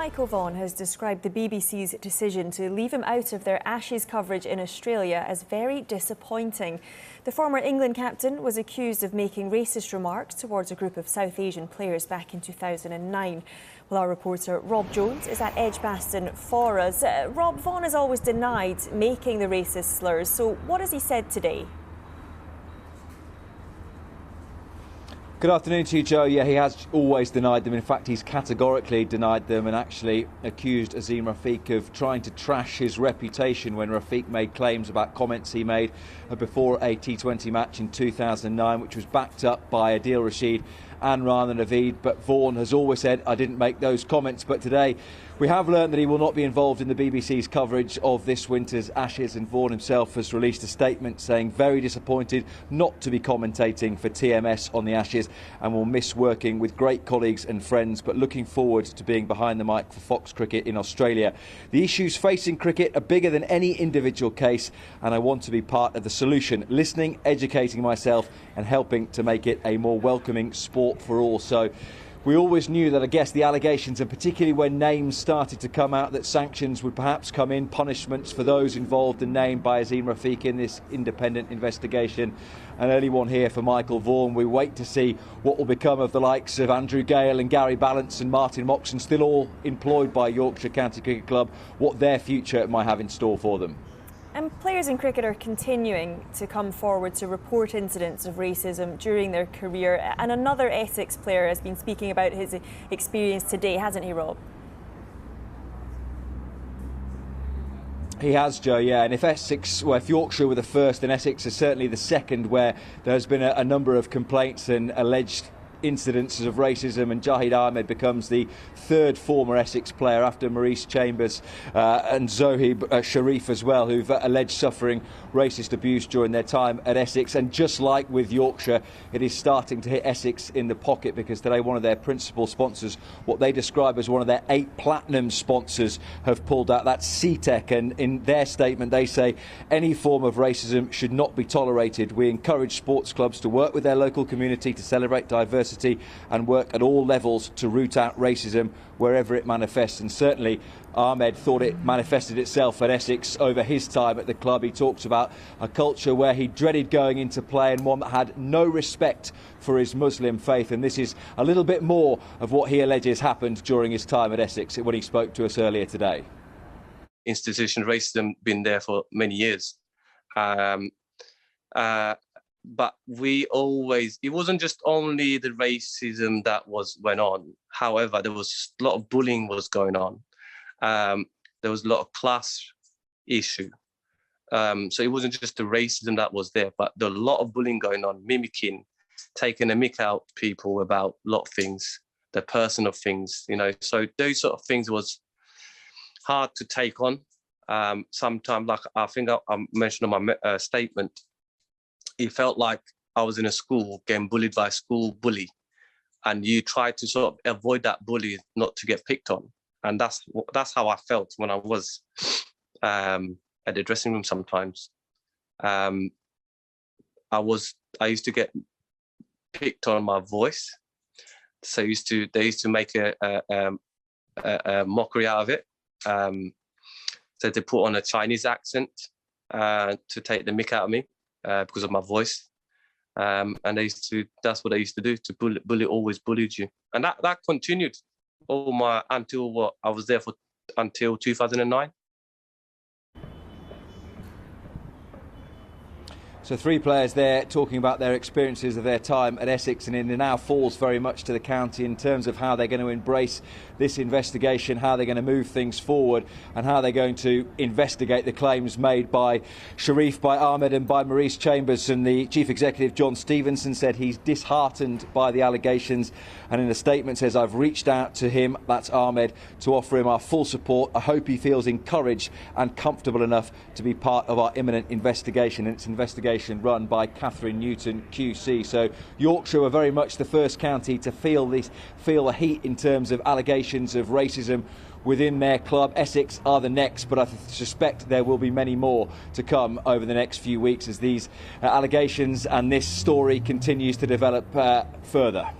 Michael Vaughan has described the BBC's decision to leave him out of their Ashes coverage in Australia as very disappointing. The former England captain was accused of making racist remarks towards a group of South Asian players back in 2009. Well, our reporter Rob Jones is at Edgbaston for us. Rob, Vaughan has always denied making the racist slurs, so what has he said today? Good afternoon to you, Joe. Yeah, he has always denied them. In fact, he's categorically denied them and actually accused Azeem Rafiq of trying to trash his reputation when Rafiq made claims about comments he made before a T20 match in 2009, which was backed up by Adil Rashid and Rana Naveed. But Vaughan has always said, I didn't make those comments. But today we have learned that he will not be involved in the BBC's coverage of this winter's Ashes, and Vaughan himself has released a statement saying very disappointed not to be commentating for TMS on the Ashes and will miss working with great colleagues and friends, but looking forward to being behind the mic for Fox Cricket in Australia. The issues facing cricket are bigger than any individual case, and I want to be part of the solution, listening, educating myself and helping to make it a more welcoming sport for all. So we always knew that, I guess, the allegations, and particularly when names started to come out, that sanctions would perhaps come in, punishments for those involved and named by Azeem Rafiq in this independent investigation. An early one here for Michael Vaughan. We wait to see what will become of the likes of Andrew Gale and Gary Ballance and Martin Moxon, still all employed by Yorkshire County Cricket Club, what their future might have in store for them. And players in cricket are continuing to come forward to report incidents of racism during their career. And another Essex player has been speaking about his experience today, hasn't he, Rob? He has, Joe, yeah. And if Yorkshire were the first, then Essex is certainly the second, where there's been a number of complaints and alleged incidences of racism, and Jahid Ahmed becomes the third former Essex player after Maurice Chambers and Zohib Sharif as well, who've alleged suffering racist abuse during their time at Essex. And just like with Yorkshire, it is starting to hit Essex in the pocket, because today one of their principal sponsors, what they describe as one of their 8 platinum sponsors, have pulled out. That's CTEC, and in their statement they say any form of racism should not be tolerated. We encourage sports clubs to work with their local community to celebrate diversity and work at all levels to root out racism wherever it manifests. And certainly Ahmed thought it manifested itself at Essex over his time at the club. He talks about a culture where he dreaded going into play and one that had no respect for his Muslim faith. And this is a little bit more of what he alleges happened during his time at Essex when he spoke to us earlier today. Institutional racism been there for many years. But it wasn't just only the racism that went on. However, there was a lot of bullying was going on. There was a lot of class issue. So it wasn't just the racism that was there, but there was a lot of bullying going on, mimicking, taking a mick out people about a lot of things, the personal things, you know. So those sort of things was hard to take on. Sometimes, like I think I mentioned in my statement, it felt like I was in a school getting bullied by a school bully, and you try to sort of avoid that bully, not to get picked on. And that's how I felt when I was at the dressing room sometimes. I used to get picked on my voice. So they used to make a mockery out of it. So they put on a Chinese accent to take the mick out of me. Because of my voice, and that's what they used to do, to bully always bullied you, and that continued until I was there until 2009. So 3 players there talking about their experiences of their time at Essex, and it now falls very much to the county in terms of how they're going to embrace this investigation, how they're going to move things forward, and how they're going to investigate the claims made by Sharif, by Ahmed and by Maurice Chambers. And the Chief Executive, John Stevenson, said he's disheartened by the allegations, and in a statement says, I've reached out to him, that's Ahmed, to offer him our full support. I hope he feels encouraged and comfortable enough to be part of our imminent investigation. And it's an investigation run by Catherine Newton QC. So Yorkshire were very much the first county to feel the heat in terms of allegations of racism within their club. Essex are the next, but I suspect there will be many more to come over the next few weeks as these allegations and this story continues to develop further.